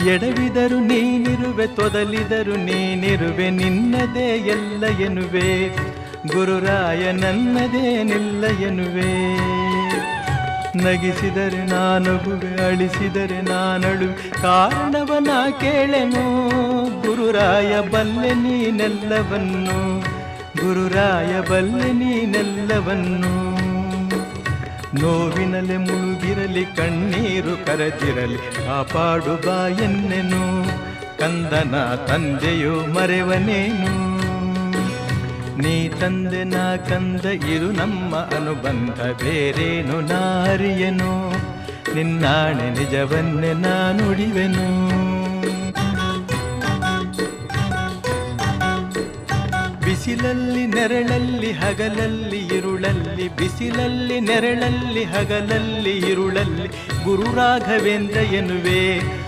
ಎಡವಿದರು ನೀನಿರುವೆ, ತೊದಲಿದರು ನೀನಿರುವೆ, ನಿನ್ನದೇ ಎಲ್ಲ ಎನ್ನುವೆ. ಗುರುರಾಯ ನನ್ನದೇನಿಲ್ಲ ಎನ್ನುವೆ. ನಗಿಸಿದರೆ ನಾನಗುವೆ, ಅಳಿಸಿದರೆ ನಾನಳುವೆ, ಕಾರಣವನ ಕೇಳೆನು. ಗುರುರಾಯ ಬಲ್ಲೆ ನೀನೆಲ್ಲವನ್ನು, ಗುರುರಾಯ ಬಲ್ಲೆ ನೀನೆಲ್ಲವನ್ನು. ನೋವಿನಲೆ ಮುಳುಗಿರಲಿ, ಕಣ್ಣೀರು ಕರಜಿರಲಿ, ಕಾಪಾಡು ಬಾ ಎನ್ನೆನು. ಕಂದನ ತಂದೆಯೋ ಮರೆವನೇನು. ನೀ ತಂದೆ ನಾ ಕಂದ ಇರು ನಮ್ಮ ಅನುಬಂಧ, ಬೇರೇನು ನಾ ಅರಿಯೆನು. ನಿನ್ನಾಣೆ ನಿಜವನ್ನೇ ನಾ ನುಡಿವೆನು. ಬಿಸಿಲಲ್ಲಿ ನೆರಳಲ್ಲಿ ಹಗಲಲ್ಲಿ ಇರುಳಲ್ಲಿ, ಬಿಸಿಲಲ್ಲಿ ನೆರಳಲ್ಲಿ ಹಗಲಲ್ಲಿ ಇರುಳಲ್ಲಿ, ಗುರು ರಾಘವೇಂದ್ರ ಎನ್ನುವೆ.